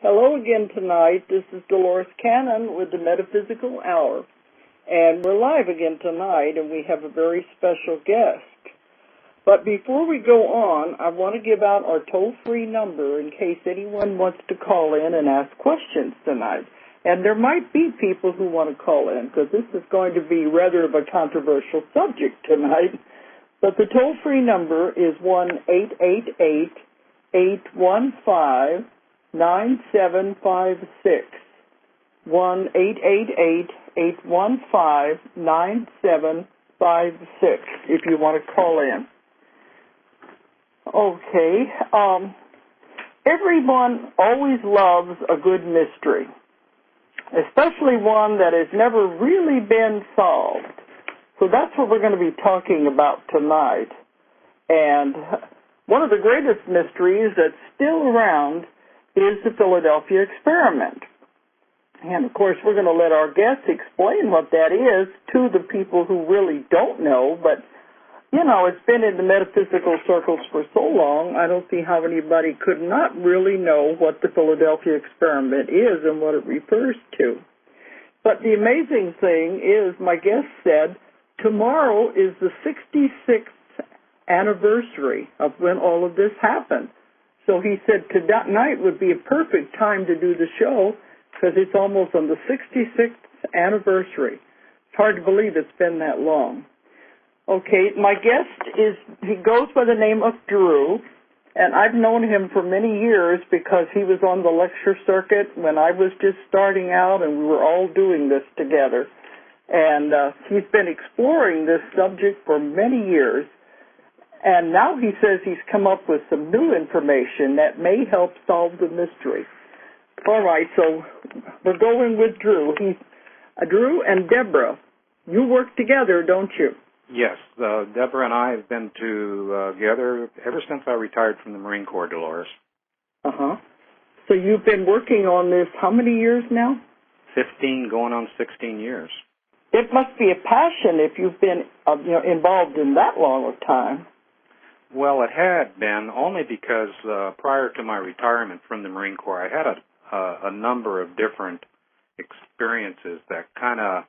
Hello again tonight. This is Dolores Cannon with the Metaphysical Hour. And we're live again tonight, and we have a very special guest. But before we go on, I want to give out our toll-free number in case anyone wants to call in and ask questions tonight. And there might be people who want to call in, because this is going to be rather of a controversial subject tonight. But the toll-free number is 1-888-815-9756. 1-888-815-9756 if you want to call in. Okay. Everyone always loves a good mystery, especially one that has never really been solved. So that's what we're going to be talking about tonight. And one of the greatest mysteries that's still around is the Philadelphia experiment. And, of course, we're going to let our guests explain what that is to the people who really don't know. But, you know, it's been in the metaphysical circles for so long, I don't see how anybody could not really know what the Philadelphia experiment is and what it refers to. But the amazing thing is, my guest said, tomorrow is the 66th anniversary of when all of this happened. So he said tonight would be a perfect time to do the show because it's almost on the 66th anniversary. It's hard to believe it's been that long. Okay, my guest he goes by the name of Drew, and I've known him for many years because he was on the lecture circuit when I was just starting out, and we were all doing this together. And he's been exploring this subject for many years. And now he says he's come up with some new information that may help solve the mystery. All right, so we're going with Drew. Drew and Deborah, you work together, don't you? Yes, Deborah and I have been together ever since I retired from the Marine Corps, Dolores. Uh-huh. So you've been working on this how many years now? 15, going on 16 years. It must be a passion if you've been involved in that long of time. Well, it had been only because prior to my retirement from the Marine Corps, I had a number of different experiences that kind of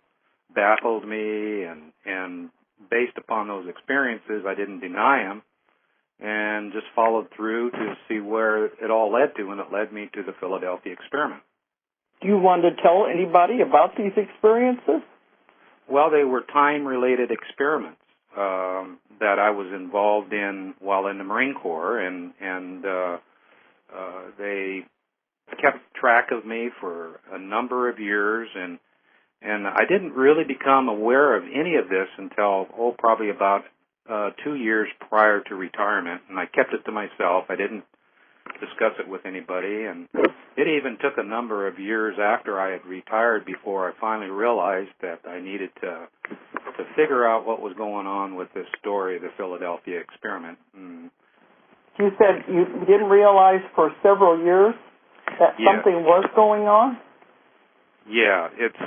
baffled me, and based upon those experiences, I didn't deny them and just followed through to see where it all led to, and it led me to the Philadelphia experiment. Do you want to tell anybody about these experiences? Well, they were time-related experiments that I was involved in while in the Marine Corps, and they kept track of me for a number of years, and I didn't really become aware of any of this until, probably about 2 years prior to retirement, and I kept it to myself. I didn't discuss it with anybody, and it even took a number of years after I had retired before I finally realized that I needed to figure out what was going on with this story of the Philadelphia experiment. You said you didn't realize for several years that something was going on? Yeah, it's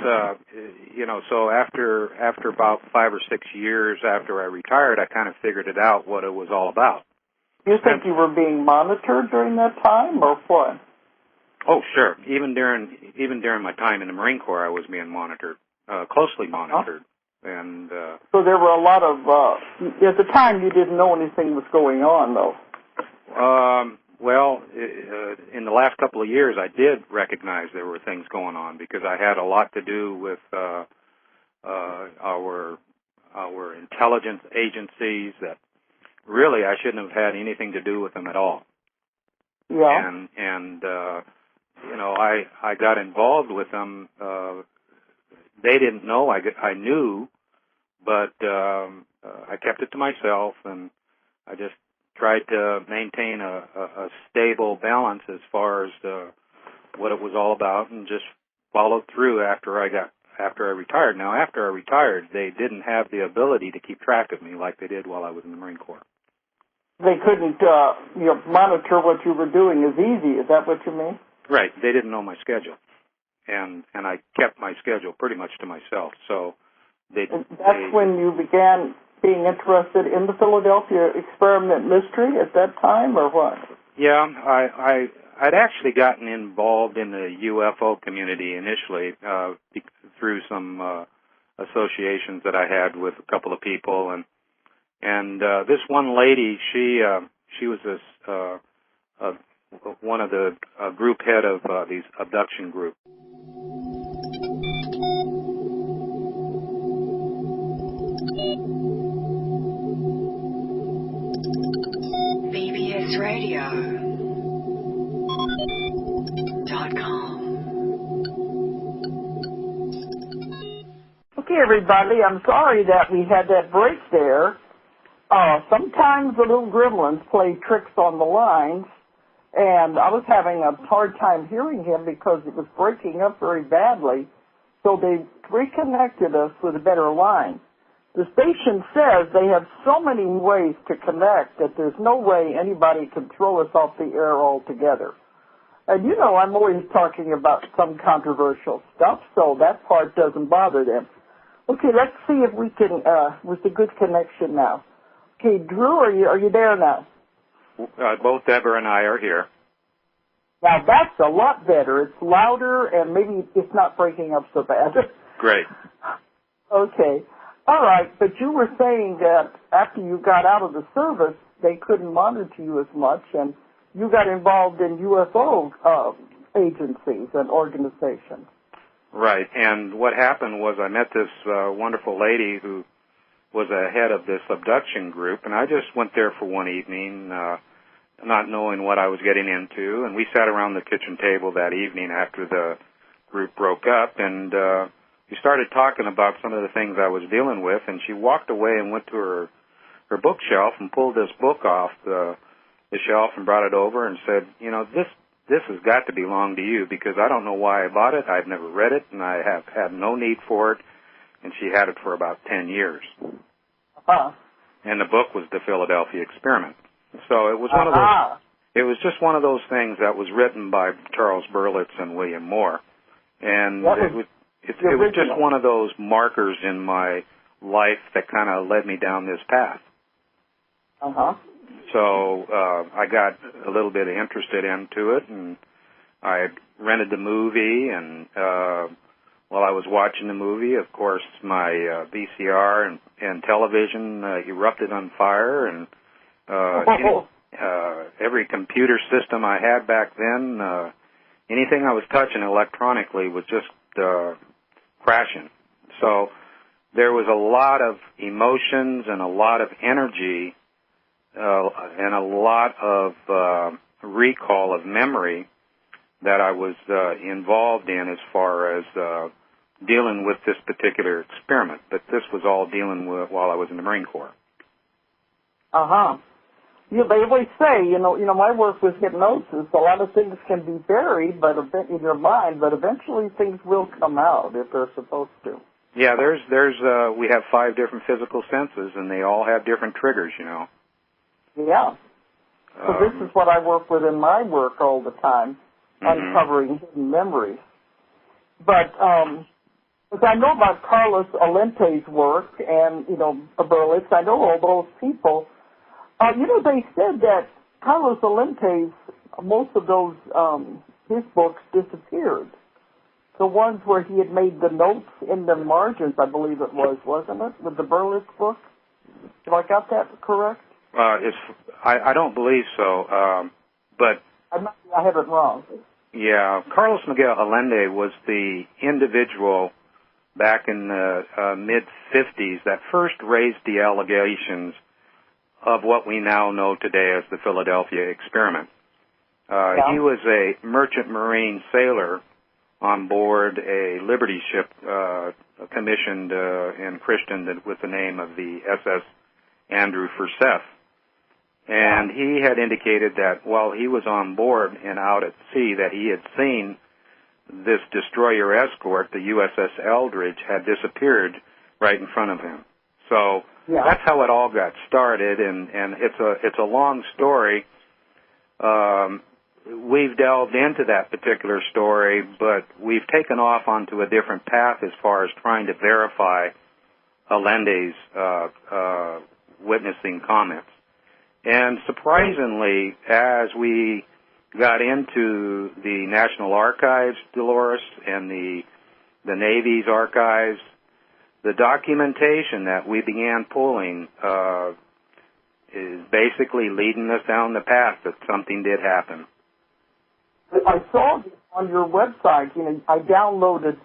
so after about 5 or 6 years after I retired, I kind of figured it out what it was all about. You think you were being monitored during that time, or what? Oh, sure. Even during my time in the Marine Corps, I was being monitored, closely monitored. And so there were a lot of, at the time you didn't know anything was going on, though. Well, in the last couple of years, I did recognize there were things going on because I had a lot to do with our intelligence agencies that really I shouldn't have had anything to do with them at all. Yeah. And I got involved with them. They didn't know. I knew, but I kept it to myself, and I just tried to maintain a stable balance as far as what it was all about, and just followed through after I retired. Now, after I retired, they didn't have the ability to keep track of me like they did while I was in the Marine Corps. They couldn't monitor what you were doing as easy. Is that what you mean? Right. They didn't know my schedule, and I kept my schedule pretty much to myself. So that's when you began being interested in the Philadelphia experiment mystery at that time, or what? Yeah, I I'd actually gotten involved in the UFO community initially through some associations that I had with a couple of people, and this one lady, she was this one of the group head of these abduction groups. BBSradio.com. Okay, everybody, I'm sorry that we had that break there. Sometimes the little gremlins play tricks on the lines, and I was having a hard time hearing him because it was breaking up very badly, so they reconnected us with a better line. The station says they have so many ways to connect that there's no way anybody can throw us off the air altogether. And you know I'm always talking about some controversial stuff, so that part doesn't bother them. Okay, let's see if we can, with a good connection now. Okay, Drew, are you there now? Both Deborah and I are here. Now, that's a lot better. It's louder, and maybe it's not breaking up so bad. Great. Okay. All right, but you were saying that after you got out of the service, they couldn't monitor you as much, and you got involved in UFO agencies and organizations. Right, and what happened was I met this wonderful lady who was a head of this abduction group, and I just went there for one evening, not knowing what I was getting into, and we sat around the kitchen table that evening after the group broke up, and we started talking about some of the things I was dealing with, and she walked away and went to her bookshelf and pulled this book off the shelf and brought it over and said, you know, this has got to belong to you because I don't know why I bought it. I've never read it, and I have had no need for it. And she had it for about 10 years. Uh-huh. And the book was The Philadelphia Experiment. So it was one of those. It was just one of those things that was written by Charles Berlitz and William Moore, and it was just one of those markers in my life that kind of led me down this path. So I got a little bit interested into it, and I rented the movie, and while I was watching the movie, of course, my VCR and television erupted on fire, and every computer system I had back then, anything I was touching electronically was just crashing. So there was a lot of emotions and a lot of energy and a lot of recall of memory that I was involved in as far as dealing with this particular experiment. But this was all dealing with while I was in the Marine Corps. Yeah, they always say, you know, my work with hypnosis, a lot of things can be buried in your mind, but eventually things will come out if they're supposed to. Yeah, we have 5 different physical senses, and they all have different triggers, you know. Yeah. So this is what I work with in my work all the time, uncovering hidden memories. But as I know about Carlos Allende's work and, Berlitz, I know all those people. They said that Carlos Allende's, most of those, his books disappeared. The ones where he had made the notes in the margins, I believe it was, wasn't it, with the Berlitz book? Have I got that correct? I don't believe so, but... I have it wrong. Yeah, Carlos Miguel Allende was the individual back in the mid-50s that first raised the allegations of what we now know today as the Philadelphia Experiment. He was a merchant marine sailor on board a Liberty ship commissioned and christened with the name of the SS Andrew Forsyth. And he had indicated that while he was on board and out at sea that he had seen this destroyer escort, the USS Eldridge, had disappeared right in front of him. So that's how it all got started, and it's a long story. We've delved into that particular story, but we've taken off onto a different path as far as trying to verify Allende's witnessing comments. And surprisingly, as we got into the National Archives, Dolores, and the Navy's archives, the documentation that we began pulling is basically leading us down the path that something did happen. I saw on your website, I downloaded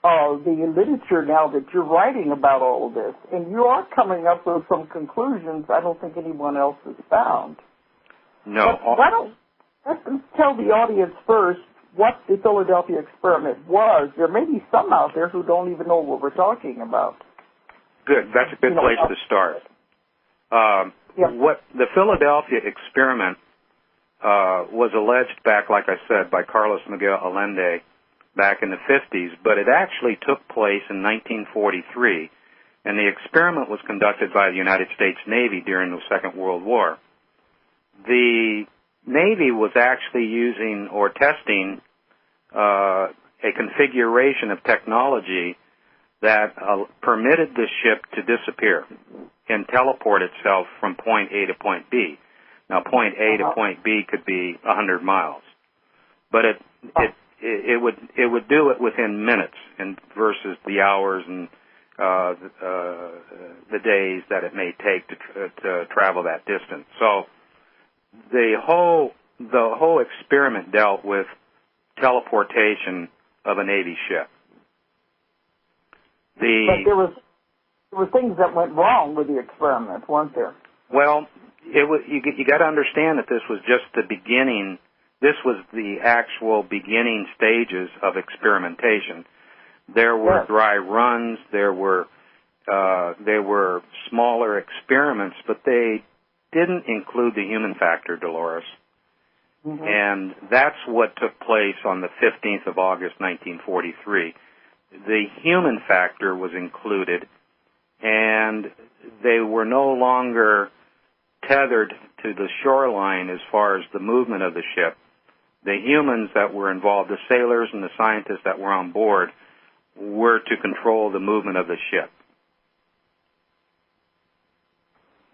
the literature now that you're writing about all of this, and you are coming up with some conclusions I don't think anyone else has found. No. But why don't let's tell the audience first what the Philadelphia experiment was. There may be some out there who don't even know what we're talking about. Good. That's a good place to start. What the Philadelphia experiment was alleged back, like I said, by Carlos Miguel Allende back in the 50s, but it actually took place in 1943, and the experiment was conducted by the United States Navy during the Second World War. The Navy was actually using or testing a configuration of technology that permitted the ship to disappear and teleport itself from point A to point B. Now, point A to point B could be 100 miles, but it would do it within minutes, and versus the hours and the days that it may take to travel that distance. So the whole experiment dealt with teleportation of a Navy ship. But there were things that went wrong with the experiment, weren't there? Well, you got to understand that this was just the beginning. This was the actual beginning stages of experimentation. There were dry runs. There were smaller experiments, but they didn't include the human factor, Dolores. Mm-hmm. And that's what took place on the 15th of August, 1943. The human factor was included, and they were no longer tethered to the shoreline as far as the movement of the ship. The humans that were involved, the sailors and the scientists that were on board, were to control the movement of the ship.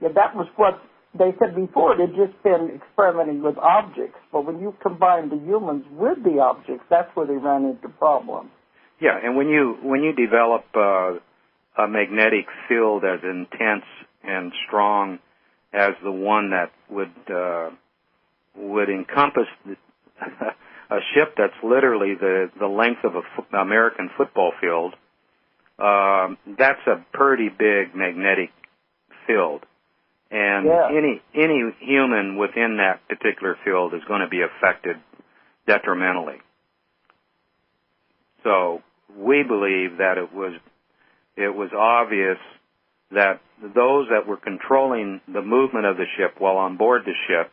Yeah, that was what they said before. They'd just been experimenting with objects, but when you combine the humans with the objects, that's where they ran into problems. Yeah, and when you develop a magnetic field as intense and strong as the one that would encompass a ship that's literally the length of an American football field, that's a pretty big magnetic field. And any human within that particular field is going to be affected detrimentally. So we believe that it was obvious that those that were controlling the movement of the ship while on board the ship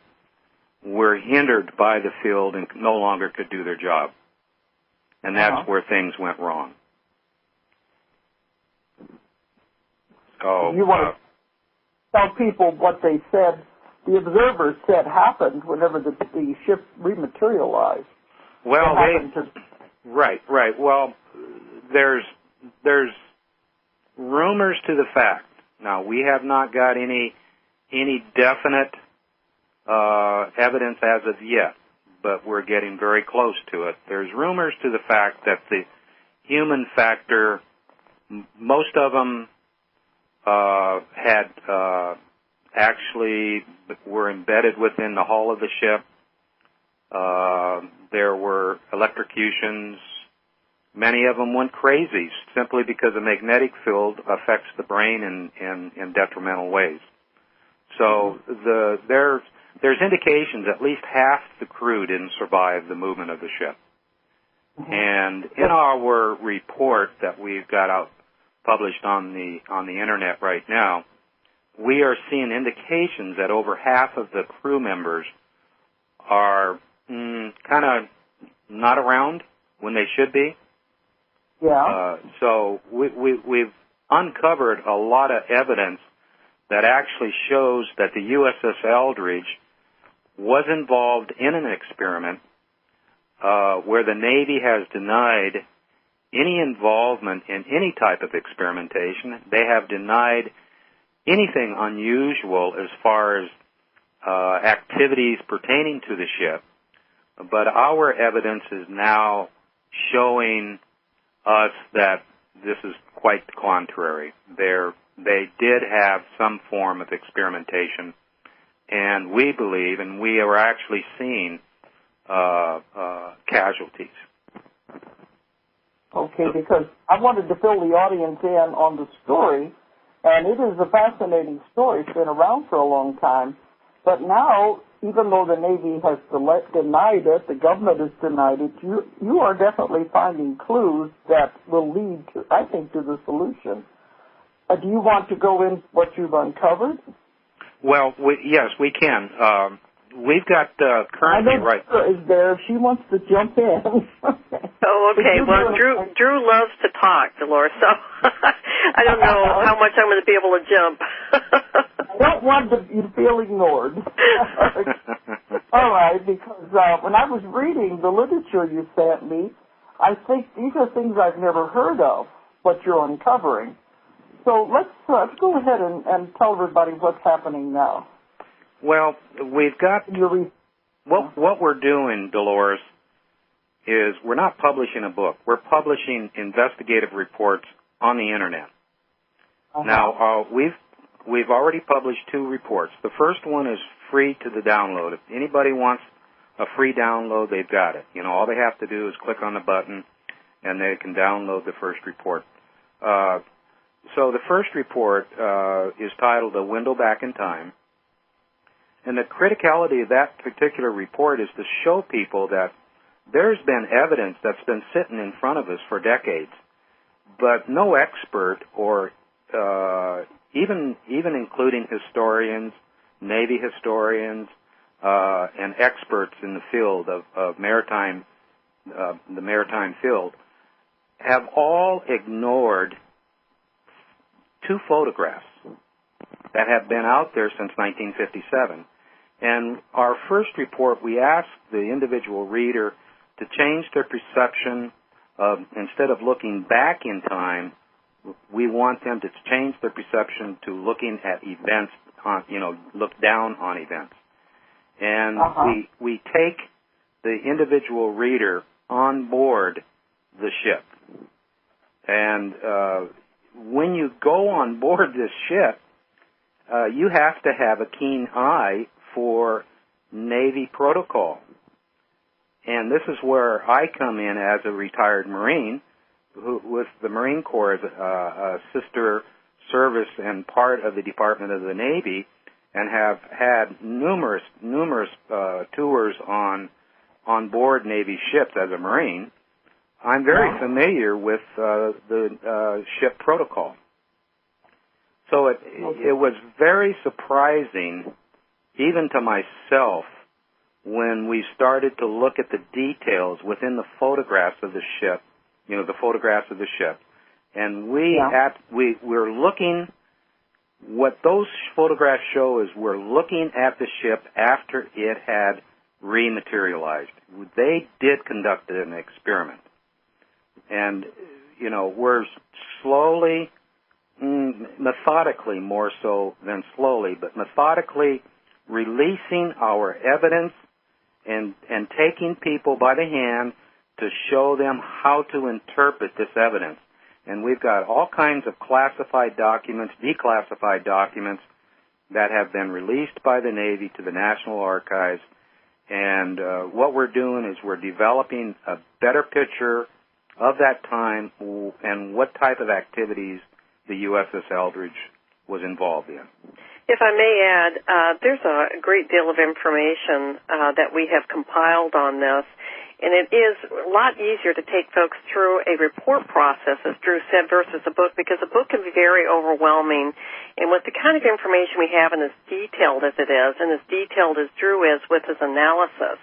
were hindered by the field and no longer could do their job. And that's where things went wrong. So you want to tell people what they said, the observers said happened whenever the ship rematerialized. Well, right. Well, there's rumors to the fact. Now, we have not got any definite evidence as of yet, but we're getting very close to it. There's rumors to the fact that the human factor, most of them actually were embedded within the hull of the ship. There were electrocutions. Many of them went crazy simply because a magnetic field affects the brain in detrimental ways. So there's indications at least half the crew didn't survive the movement of the ship. And in our report that we've got out published on the internet right now, we are seeing indications that over half of the crew members are kind of not around when they should be. Yeah. So we've uncovered a lot of evidence that actually shows that the USS Eldridge was involved in an experiment where the Navy has denied any involvement in any type of experimentation. They have denied anything unusual as far as activities pertaining to the ship, but our evidence is now showing us that this is quite the contrary. They did have some form of experimentation, and we believe, and we are actually seeing casualties. Okay, because I wanted to fill the audience in on the story, and it is a fascinating story. It's been around for a long time. But now, even though the Navy has denied it, the government has denied it, you are definitely finding clues that will lead, to, I think, to the solution. Do you want to go in what you've uncovered? Well, yes, we can. We've got currently right. Deborah is there. She wants to jump in. Oh, okay. Well, Drew loves to talk, Dolores, so I don't know how much I'm going to be able to jump. I don't want you to feel ignored. All right, because when I was reading the literature you sent me, I think these are things I've never heard of, what you're uncovering. So let's go ahead and tell everybody what's happening now. Well, we've got what we're doing, Dolores, is we're not publishing a book. We're publishing investigative reports on the Internet. Uh-huh. Now, we've already published 2 reports. The first one is free to the download. If anybody wants a free download, they've got it. You know, all they have to do is click on the button, and they can download the first report. So the first report is titled A Window Back in Time. And the criticality of that particular report is to show people that there's been evidence that's been sitting in front of us for decades, but no expert or even including historians, Navy historians, and experts in the field of maritime, the maritime field, have all ignored 2 photographs that have been out there since 1957. And our first report, we asked the individual reader to change their perception of, instead of looking back in time, we want them to change their perception to looking at events, look down on events. And we take the individual reader on board the ship. And when you go on board this ship, you have to have a keen eye for Navy protocol. And this is where I come in as a retired Marine who, with the Marine Corps as a sister service and part of the Department of the Navy, and have had numerous tours on board Navy ships as a Marine. I'm very familiar with the ship protocol. So it was very surprising, even to myself, when we started to look at the details within the photographs of the ship, the photographs of the ship. And we're looking, what those photographs show is we're looking at the ship after it had rematerialized. They did conduct an experiment. And, we're slowly, methodically more so than slowly, but methodically releasing our evidence and taking people by the hand to show them how to interpret this evidence. And we've got all kinds of classified documents, declassified documents that have been released by the Navy to the National Archives. And what we're doing is we're developing a better picture of that time and what type of activities the USS Eldridge was involved in. If I may add, there's a great deal of information that we have compiled on this, and it is a lot easier to take folks through a report process, as Drew said, versus a book, because a book can be very overwhelming. And with the kind of information we have, and as detailed as it is, and as detailed as Drew is with his analysis,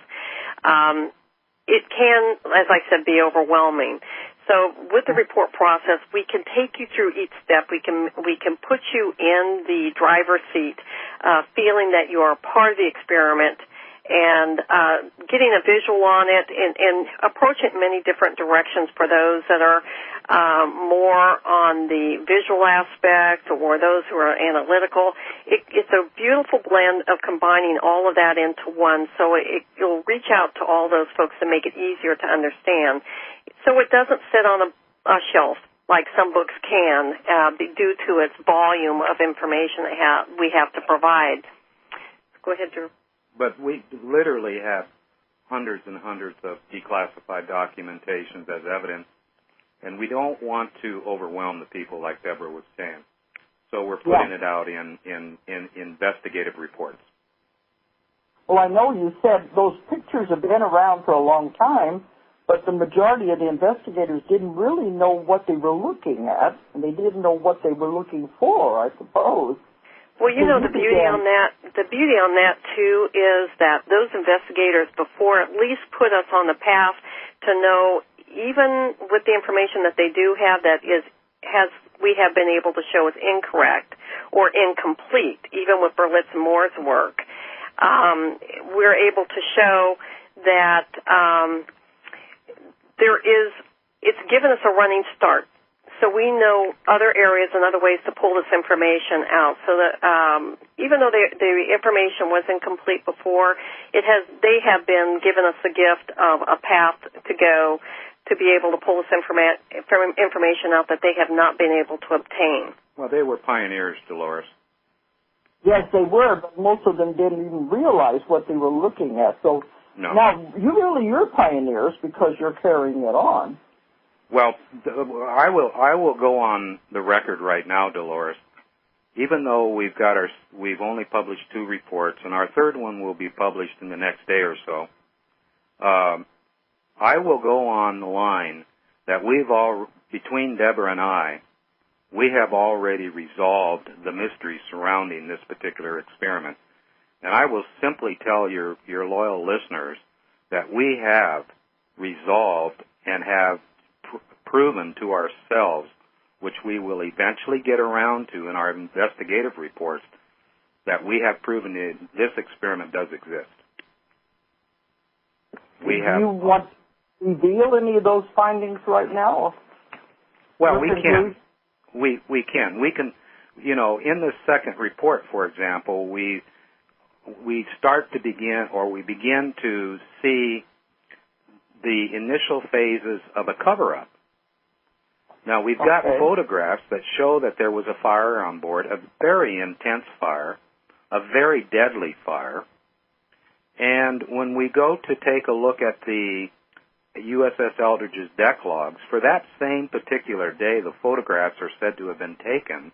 it can, as I said, be overwhelming. So with the report process, we can take you through each step. We can put you in the driver's seat, feeling that you are part of the experiment, and getting a visual on it and approach it in many different directions for those that are more on the visual aspect or those who are analytical. It's a beautiful blend of combining all of that into one, so you'll reach out to all those folks to make it easier to understand. So it doesn't sit on a shelf like some books can due to its volume of information that we have to provide. Go ahead, Drew. But we literally have hundreds and hundreds of declassified documentations as evidence, and we don't want to overwhelm the people like Deborah was saying. So we're putting it out in investigative reports. Well, I know you said those pictures have been around for a long time, but the majority of the investigators didn't really know what they were looking at, and they didn't know what they were looking for, I suppose. Well, you know, the beauty on that too is that those investigators before at least put us on the path to know, even with the information that they do have that we have been able to show is incorrect or incomplete, even with Berlitz and Moore's work. We're able to show that it's given us a running start. So we know other areas and other ways to pull this information out. So that even though the information was incomplete before, they have been given us the gift of a path to go to be able to pull this information out that they have not been able to obtain. Well, they were pioneers, Dolores. Yes, they were, but most of them didn't even realize what they were looking at. So now you're pioneers because you're carrying it on. Well, I will go on the record right now, Dolores. Even though we've only published 2 reports, and our third one will be published in the next day or so, I will go on the line that between Deborah and I, we have already resolved the mystery surrounding this particular experiment. And I will simply tell your loyal listeners that we have resolved and have proven to ourselves, which we will eventually get around to in our investigative reports, that we have proven that this experiment does exist. Do you want to reveal any of those findings right now? Well, we can. We can. We can, in the second report, for example, we begin to see the initial phases of a cover-up. Now, we've got photographs that show that there was a fire on board, a very intense fire, a very deadly fire. And when we go to take a look at the USS Eldridge's deck logs, for that same particular day the photographs are said to have been taken,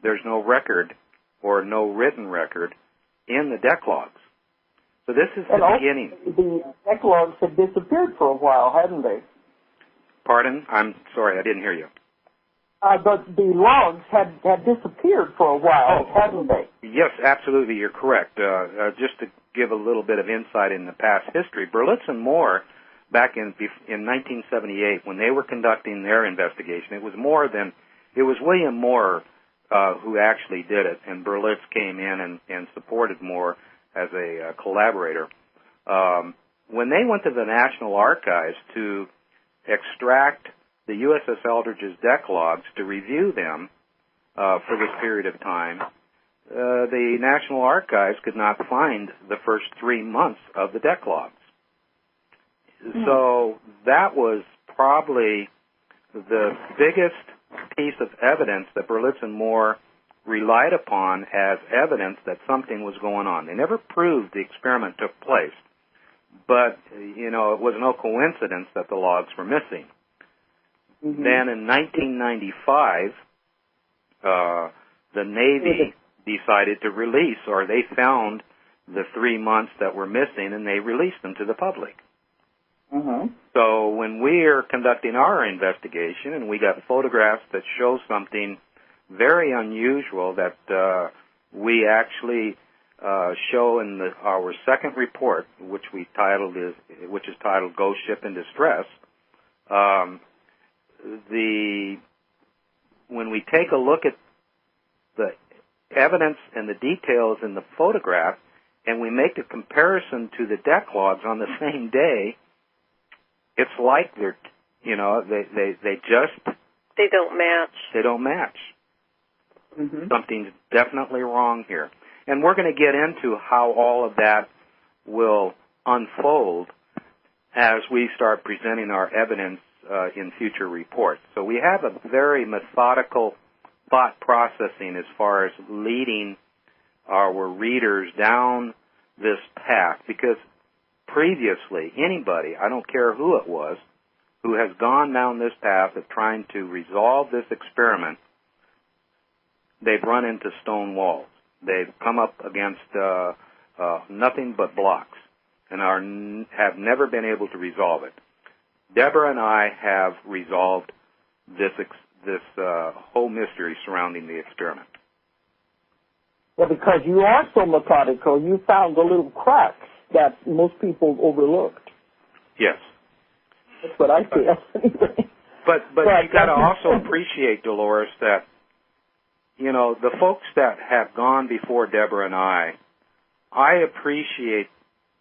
there's no record or no written record in the deck logs. So this is the beginning. The deck logs had disappeared for a while, hadn't they? Pardon? I'm sorry, I didn't hear you. But the logs had disappeared for a while, hadn't they? Yes, absolutely, you're correct. Just to give a little bit of insight in the past history, Berlitz and Moore, back in 1978, when they were conducting their investigation, it was William Moore who actually did it, and Berlitz came in and supported Moore as a collaborator. When they went to the National Archives to extract the USS Eldridge's deck logs to review them for this period of time, the National Archives could not find the first 3 months of the deck logs. So that was probably the biggest piece of evidence that Berlitz and Moore relied upon as evidence that something was going on. They never proved the experiment took place, but, it was no coincidence that the logs were missing. Mm-hmm. Then in 1995, the Navy decided to release, or they found the 3 months that were missing, and they released them to the public. Mm-hmm. So when we're conducting our investigation and we got photographs that show something very unusual that we actually show in our second report, which is titled "Ghost Ship in Distress," when we take a look at the evidence and the details in the photograph, and we make a comparison to the deck logs on the same day, it's like they're, they just... They don't match. They don't match. Mm-hmm. Something's definitely wrong here. And we're going to get into how all of that will unfold as we start presenting our evidence in future reports. So we have a very methodical thought processing as far as leading our readers down this path, because previously anybody, I don't care who it was, who has gone down this path of trying to resolve this experiment, they've run into stone walls. They've come up against nothing but blocks and have never been able to resolve it. Deborah and I have resolved this whole mystery surrounding the experiment. Well, because you are so methodical, you found the little cracks that most people overlooked. Yes. That's what I feel. But you got to also appreciate, Dolores, that the folks that have gone before Deborah and I appreciate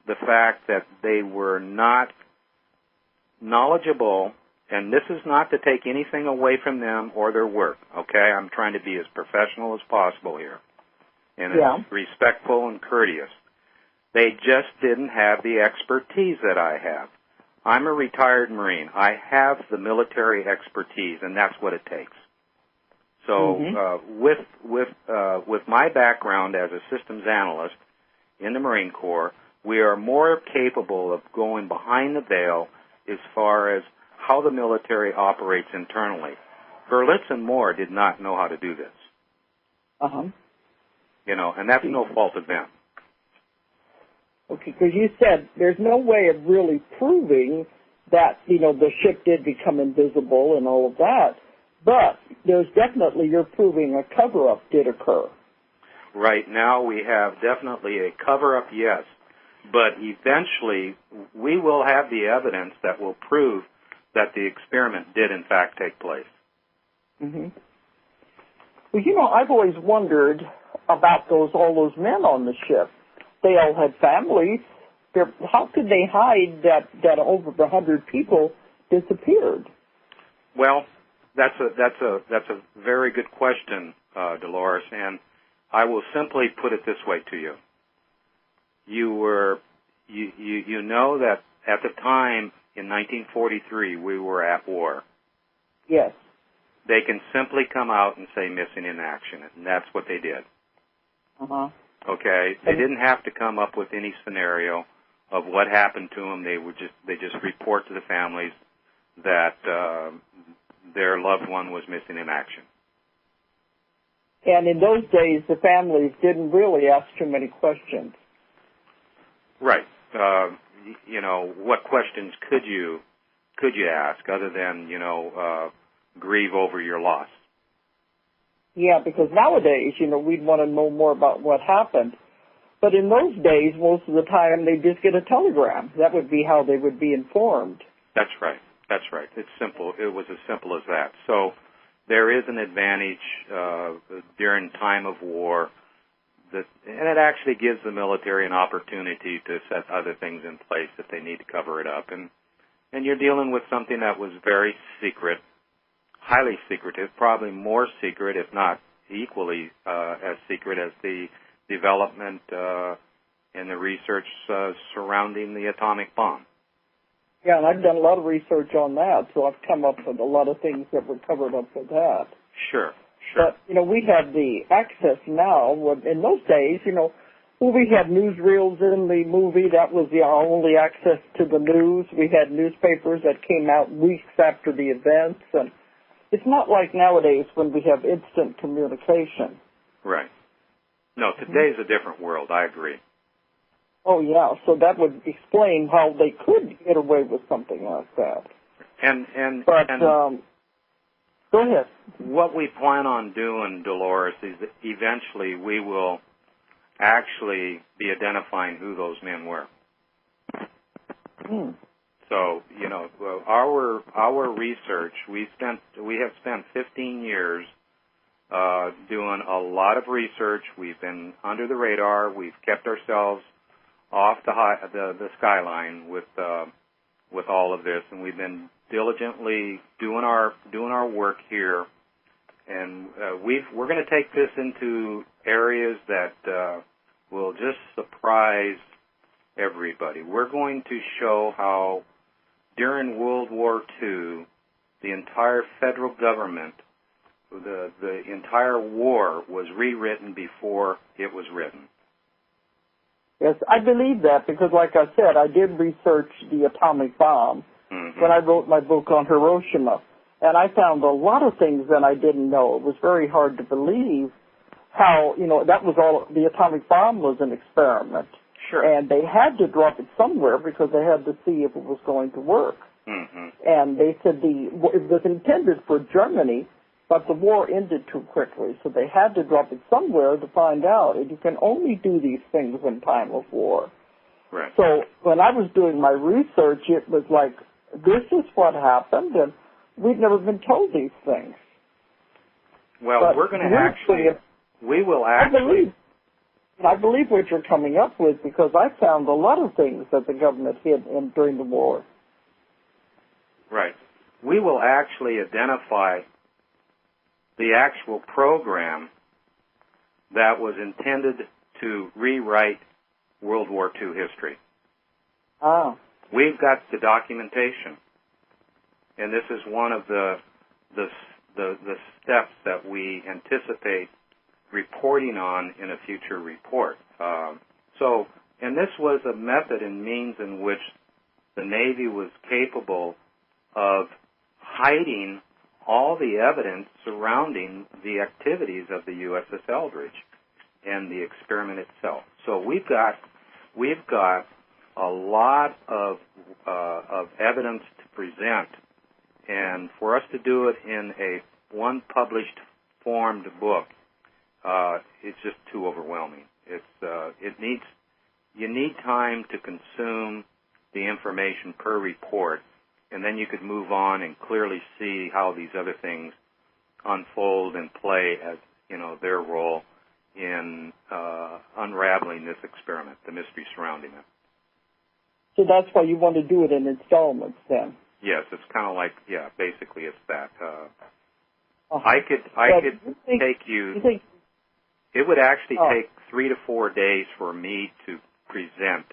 the fact that they were not knowledgeable, and this is not to take anything away from them or their work, okay? I'm trying to be as professional as possible here and as respectful and courteous. They just didn't have the expertise that I have. I'm a retired Marine. I have the military expertise, and that's what it takes. So with my background as a systems analyst in the Marine Corps, we are more capable of going behind the veil as far as how the military operates internally. Berlitz and Moore did not know how to do this. And that's no fault of them. Okay, because you said there's no way of really proving that, the ship did become invisible and all of that, but there's definitely, you're proving a cover-up did occur. Right now we have definitely a cover-up, yes, but eventually we will have the evidence that will prove that the experiment did in fact take place. Mm-hmm. Well, I've always wondered about all those men on the ship. They all had families. How could they hide that over 100 people disappeared? Well, that's a very good question, Dolores, and I will simply put it this way to you. You know that at the time in 1943 we were at war. Yes. They can simply come out and say missing in action, and that's what they did. Okay, they didn't have to come up with any scenario of what happened to them. They just report to the families that their loved one was missing in action. And in those days, the families didn't really ask too many questions. Right. What questions could you ask other than grieve over your loss? Yeah, because nowadays, we'd want to know more about what happened. But in those days, most of the time, they'd just get a telegram. That would be how they would be informed. That's right. It's simple. It was as simple as that. So there is an advantage during time of war, and it actually gives the military an opportunity to set other things in place if they need to cover it up. And you're dealing with something that was very secret, highly secretive, probably more secret, if not equally as secret as the development and the research surrounding the atomic bomb. Yeah, and I've done a lot of research on that, so I've come up with a lot of things that were covered up with that. Sure. But, we have the access now. In those days, we had newsreels in the movie. That was our only access to the news. We had newspapers that came out weeks after the events, and it's not like nowadays when we have instant communication. Right. No, today's a different world. I agree. Oh, yeah. So that would explain how they could get away with something like that. Go ahead. What we plan on doing, Dolores, is that eventually we will actually be identifying who those men were. So, our research, we have spent 15 years doing a lot of research. We've been under the radar. We've kept ourselves off the skyline with all of this, and we've been diligently doing our work here. And we're going to take this into areas that will just surprise everybody. We're going to show how during World War II, the entire federal government, the entire war was rewritten before it was written. Yes, I believe that because, like I said, I did research the atomic bomb when I wrote my book on Hiroshima, and I found a lot of things that I didn't know. It was very hard to believe how, that was all, the atomic bomb was an experiment. Sure. And they had to drop it somewhere because they had to see if it was going to work. And they said it was intended for Germany, but the war ended too quickly, so they had to drop it somewhere to find out. And you can only do these things in time of war. Right. So when I was doing my research, it was like, this is what happened, and we'd never been told these things. Well, but we're going to I believe what you're coming up with because I found a lot of things that the government hid during the war. Right. We will actually identify the actual program that was intended to rewrite World War II history. Ah. We've got the documentation, and this is one of the steps that we anticipate reporting on in a future report. And this was a method and means in which the Navy was capable of hiding all the evidence surrounding the activities of the USS Eldridge and the experiment itself. So we've got a lot of evidence to present, and for us to do it in a one published formed book, it's just too overwhelming. You need time to consume the information per report, and then you could move on and clearly see how these other things unfold and play as, their role in unraveling this experiment, the mystery surrounding it. So that's why you want to do it in installments then? Yes, it's kind of like, basically it's that. I could take you. It would actually take 3 to 4 days for me to present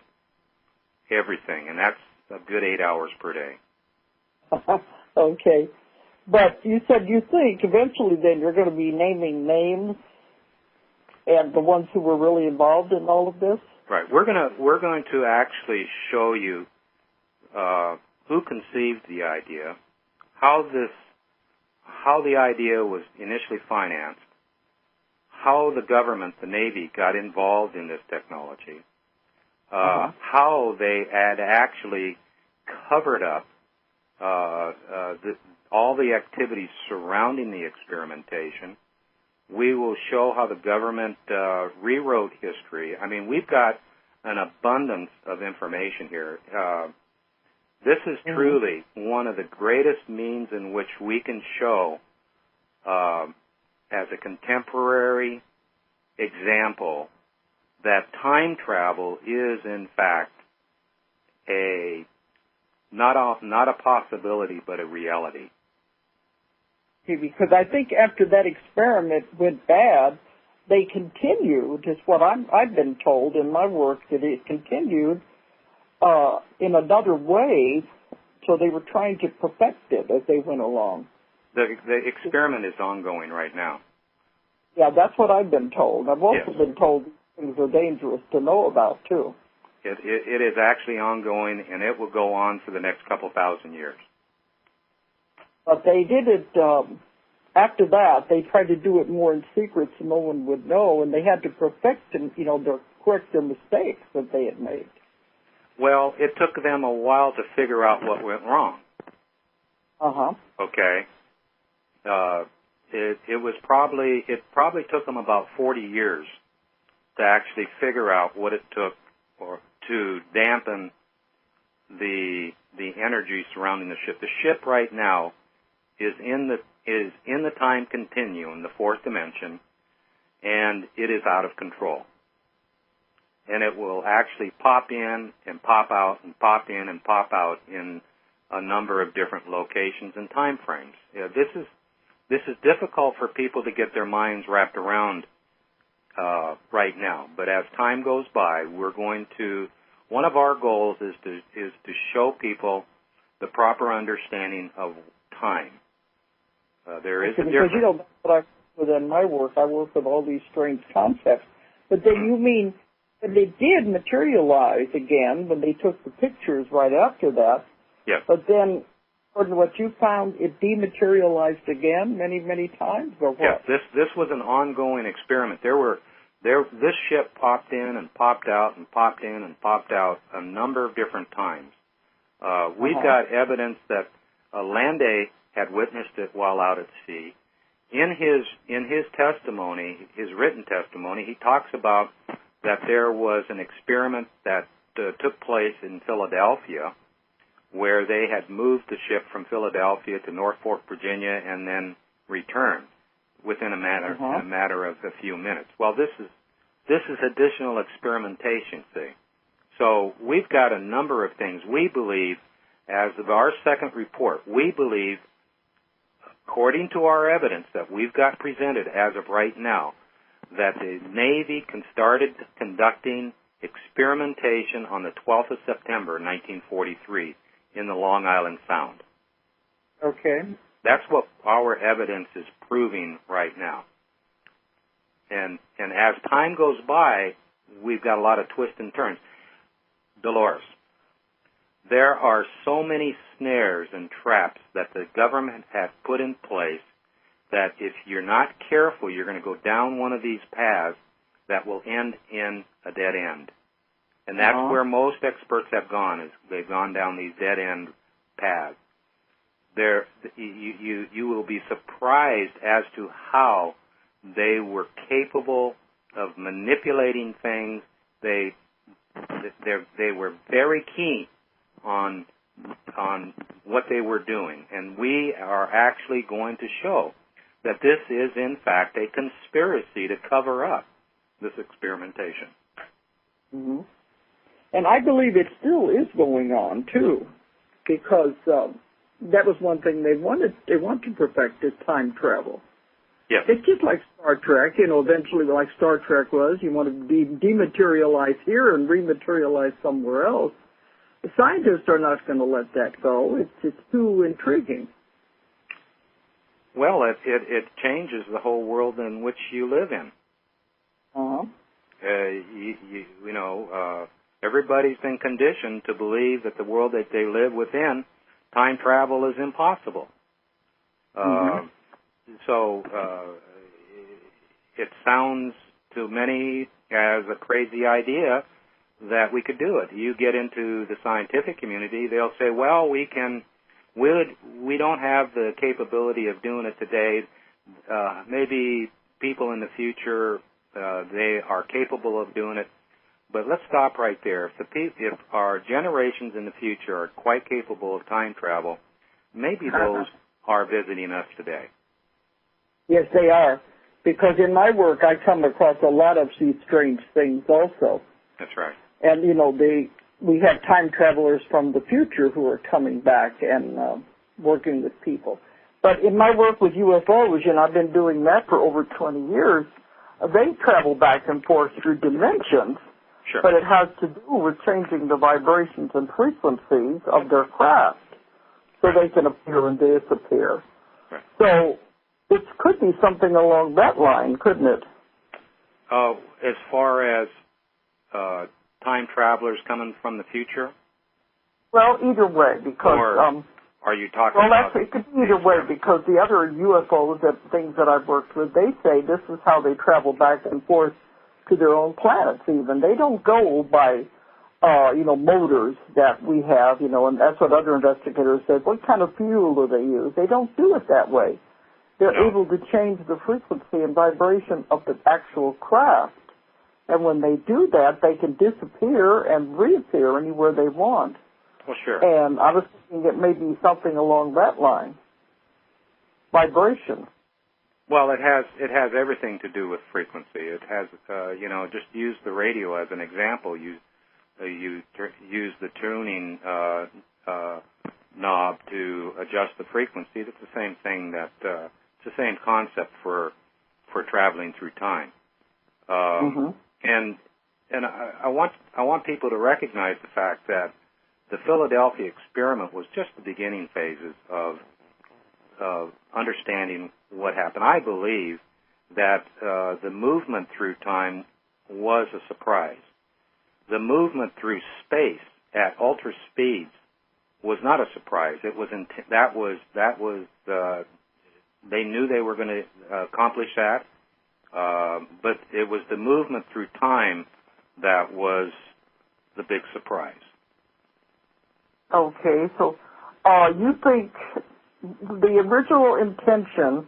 everything, and that's a good 8 hours per day. Okay. But you said you think eventually then you're going to be naming names and the ones who were really involved in all of this? Right. We're going to actually show you who conceived the idea, how the idea was initially financed, how the government, the Navy, got involved in this technology, how they had actually covered up all the activities surrounding the experimentation. We will show how the government rewrote history. I mean, we've got an abundance of information here. This is truly one of the greatest means in which we can show, as a contemporary example, that time travel is, in fact, not a possibility, but a reality. Because I think after that experiment went bad, they continued, is what I've been told in my work, that it continued in another way, so they were trying to perfect it as they went along. The experiment is ongoing right now. Yeah, that's what I've been told. I've also been told things are dangerous to know about, too. It is actually ongoing, and it will go on for the next couple thousand years. But they did it, after that, they tried to do it more in secret so no one would know, and they had to correct their mistakes that they had made. Well, it took them a while to figure out what went wrong. Okay. It probably took them about 40 years to actually figure out what it took to dampen the energy surrounding the ship. The ship right now is in is in the time continuum, the fourth dimension, and it is out of control. And it will actually pop in and pop out and pop in and pop out in a number of different locations and time frames. This is difficult for people to get their minds wrapped around right now. But as time goes by, one of our goals is to show people the proper understanding of time. There is a difference. Because, that's what I within my work. I work with all these strange concepts. But then you mean that they did materialize again when they took the pictures right after that. Yes. But then, according to what you found, it dematerialized again many, many times, or what? Yes, this was an ongoing experiment. This ship popped in and popped out and popped in and popped out a number of different times. We've got evidence that Allende had witnessed it while out at sea. In his testimony, his written testimony, he talks about that there was an experiment that took place in Philadelphia, where they had moved the ship from Philadelphia to Norfolk, Virginia, and then returned within a matter of a few minutes. Well, this is additional experimentation, see. So we've got a number of things. We believe, as of our second report, we believe, according to our evidence that we've got presented as of right now, that the Navy started conducting experimentation on the 12th of September, 1943, in the Long Island Sound. Okay. That's what our evidence is proving right now. And as time goes by, we've got a lot of twists and turns. Dolores, there are so many snares and traps that the government has put in place that if you're not careful, you're going to go down one of these paths that will end in a dead end. And that's where most experts have gone, is they've gone down these dead-end paths. You will be surprised as to how they were capable of manipulating things. They were very keen on what they were doing. And we are actually going to show that this is, in fact, a conspiracy to cover up this experimentation. Mm-hmm. And I believe it still is going on, too, because that was one thing they want to perfect is time travel. Yes. It's just like Star Trek, eventually like Star Trek was. You want to dematerialize here and rematerialize somewhere else. The scientists are not going to let that go. It's too intriguing. Well, it changes the whole world in which you live in. Everybody's been conditioned to believe that the world that they live within, time travel is impossible. So it sounds to many as a crazy idea that we could do it. You get into the scientific community, they'll say, well, we don't have the capability of doing it today. Maybe people in the future, they are capable of doing it. But let's stop right there. If our generations in the future are quite capable of time travel, maybe those are visiting us today. Yes, they are. Because in my work, I come across a lot of these strange things also. That's right. And, we have time travelers from the future who are coming back and working with people. But in my work with UFOs, I've been doing that for over 20 years, they travel back and forth through dimensions. Sure. But it has to do with changing the vibrations and frequencies of their craft so they can appear and disappear. Right. So it could be something along that line, couldn't it? As far as time travelers coming from the future? Well, either way, because... Or are you talking well, about... Well, it could be either way, because the other UFOs, things that I've worked with, they say this is how they travel back and forth to their own planets even. They don't go by, motors that we have, and that's what other investigators said. What kind of fuel do they use? They don't do it that way. They're able to change the frequency and vibration of the actual craft. And when they do that, they can disappear and reappear anywhere they want. Well, sure. And I was thinking it may be something along that line. vibration. Well, it has everything to do with frequency. It has, just use the radio as an example. You use the tuning knob to adjust the frequency. That's the same thing it's the same concept for traveling through time. And I want people to recognize the fact that the Philadelphia experiment was just the beginning phases of understanding what happened. I believe that the movement through time was a surprise. The movement through space at ultra speeds was not a surprise. It was they knew they were going to accomplish that, but it was the movement through time that was the big surprise. Okay, so you think the original intention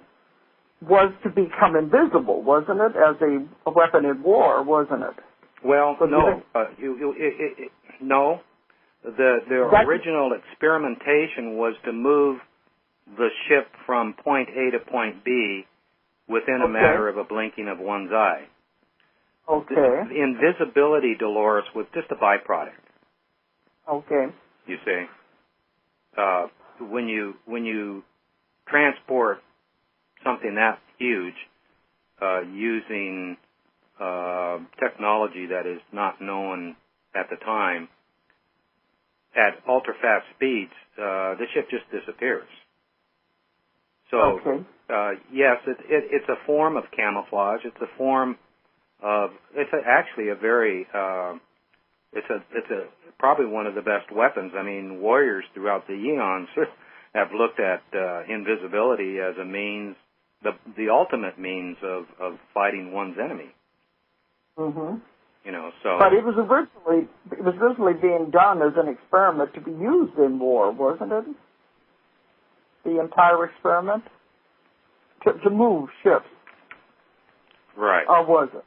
was to become invisible, wasn't it, as a weapon in war, wasn't it? Well, no. No. The original experimentation was to move the ship from point A to point B within a matter of a blinking of one's eye. Okay. The invisibility, Dolores, was just a byproduct. Okay. You see, when you transport something that huge using technology that is not known at the time at ultra fast speeds, the ship just disappears. So, yes, it's a form of camouflage. It's a form of actually a very it's probably one of the best weapons. I mean, warriors throughout the eons have looked at invisibility as a means, the ultimate means of fighting one's enemy. Mm-hmm. So. But it was originally being done as an experiment to be used in war, wasn't it? The entire experiment to move ships. Right. Or was it?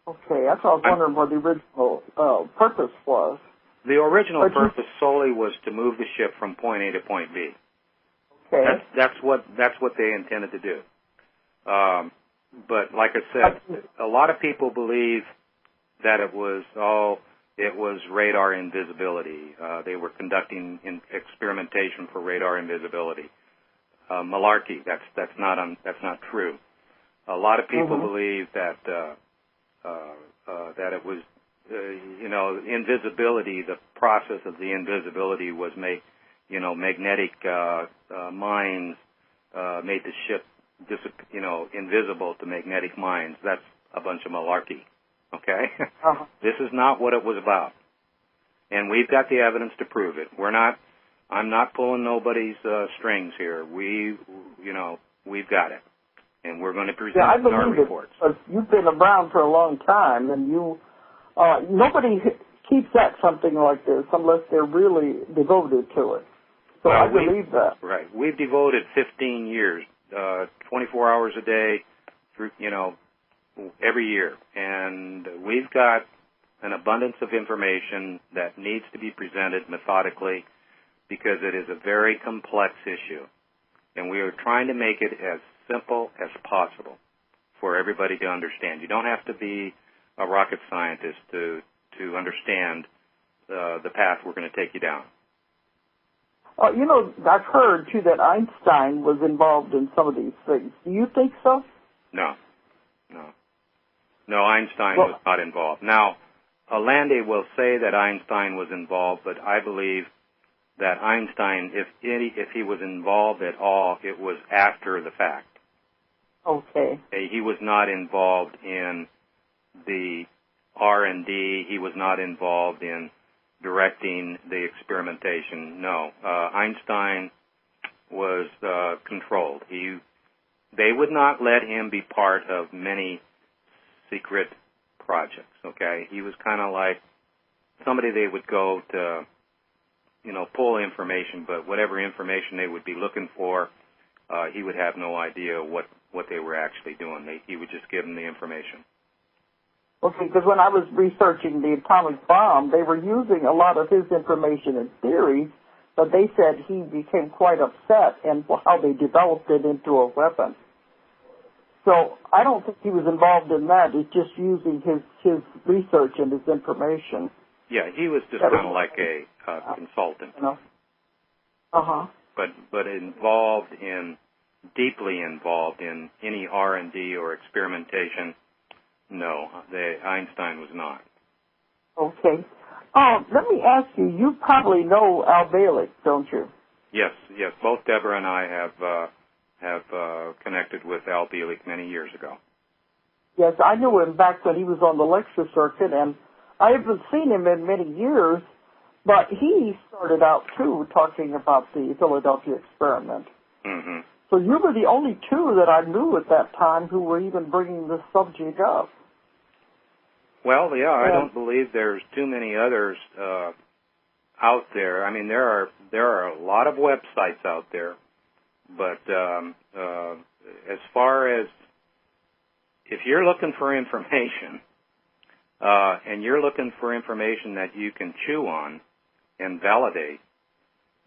Okay, that's what I was wondering what the original purpose was. The original purpose solely was to move the ship from point A to point B. Okay. That's what they intended to do. But like I said, a lot of people believe that it was radar invisibility. They were conducting experimentation for radar invisibility. Malarkey. That's not true. A lot of people believe that it was invisibility. The process of the invisibility was magnetic mines made the ship invisible to magnetic mines. That's a bunch of malarkey. Okay? This is not what it was about. And we've got the evidence to prove it. I'm not pulling nobody's strings here. We've got it. And we're going to present our reports. You've been around for a long time, and nobody keeps at something like this unless they're really devoted to it. So I believe that. Right. We've devoted 15 years, 24 hours a day, through every year, and we've got an abundance of information that needs to be presented methodically because it is a very complex issue, and we are trying to make it as simple as possible for everybody to understand. You don't have to be a rocket scientist to understand the path we're going to take you down. I've heard, too, that Einstein was involved in some of these things. Do you think so? No, Einstein was not involved. Now, Allende will say that Einstein was involved, but I believe that Einstein, if he was involved at all, it was after the fact. Okay. He was not involved in the R&D. He was not involved in directing the experimentation. No. Einstein was controlled. They would not let him be part of many secret projects, okay? He was kind of like somebody they would go to, pull information, but whatever information they would be looking for, he would have no idea what they were actually doing. He would just give them the information. Okay, because when I was researching the atomic bomb, they were using a lot of his information and theories but they said he became quite upset and how they developed it into a weapon. So I don't think he was involved in that. It's just using his research and his information. Yeah, he was just kind of like a consultant. Uh-huh. But deeply involved in any R&D or experimentation, no, Einstein was not. Okay. Let me ask you, you probably know Al Bielek, don't you? Yes. Both Deborah and I have connected with Al Bielek many years ago. Yes, I knew him back when he was on the lecture circuit, and I haven't seen him in many years, but he started out, too, talking about the Philadelphia experiment. Mm-hmm. So you were the only two that I knew at that time who were even bringing this subject up. Well, yeah, I don't believe there's too many others out there. I mean, there are a lot of websites out there, but as far as if you're looking for information and you're looking for information that you can chew on and validate,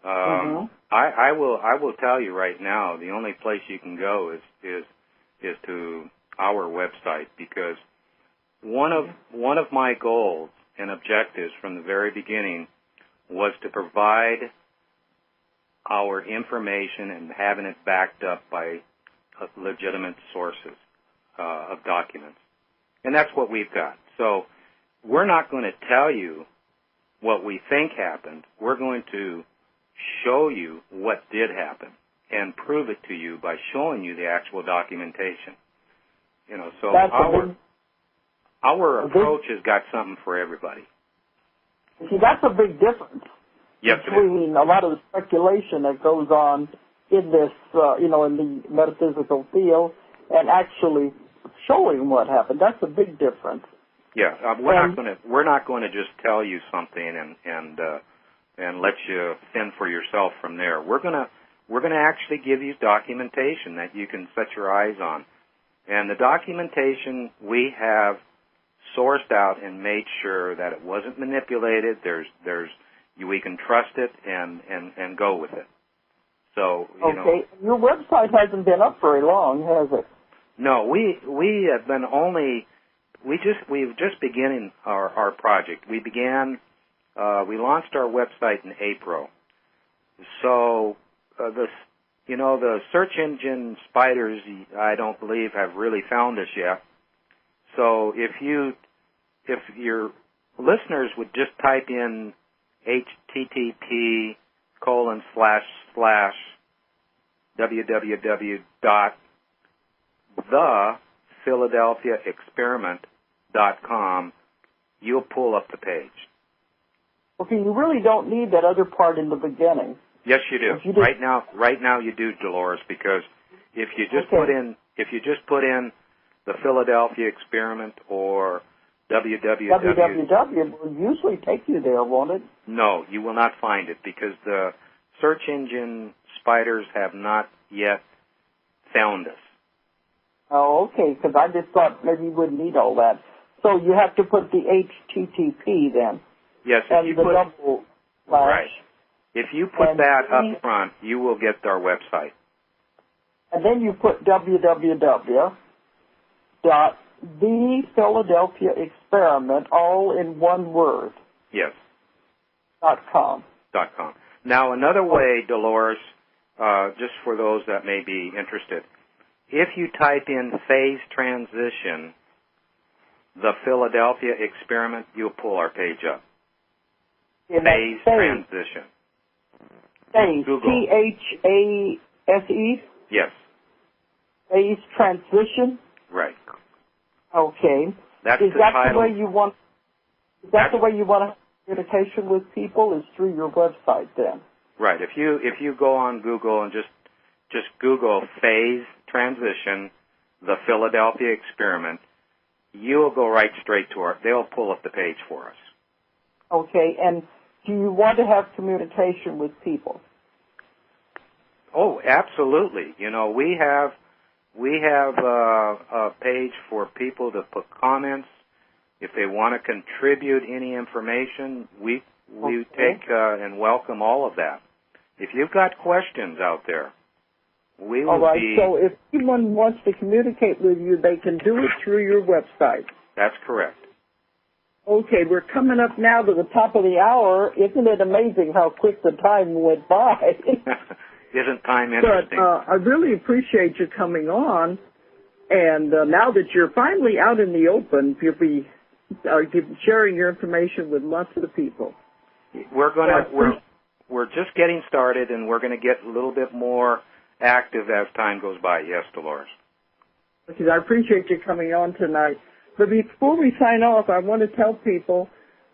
I will tell you right now, the only place you can go is to our website, because one of my goals and objectives from the very beginning was to provide our information and having it backed up by legitimate sources of documents. And that's what we've got. So we're not going to tell you what we think happened. We're going to show you what did happen and prove it to you by showing you the actual documentation. So our approach has got something for everybody. See, that's a big difference between a lot of the speculation that goes on in this, in the metaphysical field, and actually showing what happened. That's a big difference. Yeah, we're not going to just tell you something and let you fend for yourself from there. We're gonna actually give you documentation that you can set your eyes on, and the documentation we have sourced out and made sure that it wasn't manipulated. We can trust it and go with it. So your website hasn't been up very long, has it? No, we have been we've just beginning our project. We launched our website in April. So the search engine spiders, I don't believe, have really found us yet. So if your listeners would just type in http://www.thephiladelphiaexperiment.com, you'll pull up the page. Okay, you really don't need that other part in the beginning. Yes, you do. Right now you do, Dolores, because if you just put in the Philadelphia experiment or www will usually take you there, won't it? No, you will not find it, because the search engine spiders have not yet found us. Oh, okay, because I just thought maybe you wouldn't need all that. So you have to put the HTTP then. Yes, and the double slash. Right. If you put that up front, you will get our website. And then you put www.thephiladelphiaexperiment, all in one word. Yes. .com. .com. Now, another way, Dolores, just for those that may be interested, if you type in phase transition, the Philadelphia experiment, you'll pull our page up. Phase transition. Phase. Google. T-H-A-S-E? Yes. Phase transition? Right. Okay. That's is the that title. The way you want? Is that the way you want to have communication with people? Is through your website then? Right. If you go on Google and just Google phase transition, the Philadelphia experiment, you'll go right straight to they'll pull up the page for us. Okay. And do you want to have communication with people? Oh, absolutely. We have a page for people to put comments. If they want to contribute any information, we take and welcome all of that. If you've got questions out there, we will All right, be... so if anyone wants to communicate with you, they can do it through your website. That's correct. Okay, we're coming up now to the top of the hour. Isn't it amazing how quick the time went by? Isn't time interesting? But I really appreciate you coming on. And now that you're finally out in the open, you'll be sharing your information with lots of people. We're just getting started, and we're going to get a little bit more active as time goes by. Yes, Dolores. Because I appreciate you coming on tonight. But before we sign off, I want to tell people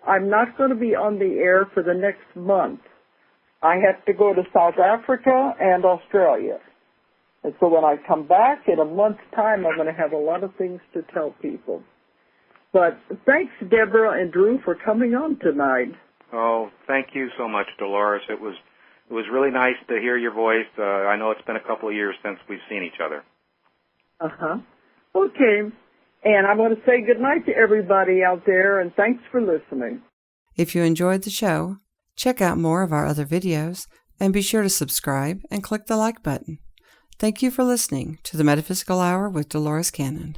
I'm not going to be on the air for the next month. I have to go to South Africa and Australia. And so when I come back in a month's time, I'm going to have a lot of things to tell people. But thanks, Deborah and Drew, for coming on tonight. Oh, thank you so much, Dolores. It was really nice to hear your voice. I know it's been a couple of years since we've seen each other. Uh-huh. Okay. And I want to say good night to everybody out there, and thanks for listening. If you enjoyed the show, check out more of our other videos, and be sure to subscribe and click the like button. Thank you for listening to the Metaphysical Hour with Dolores Cannon.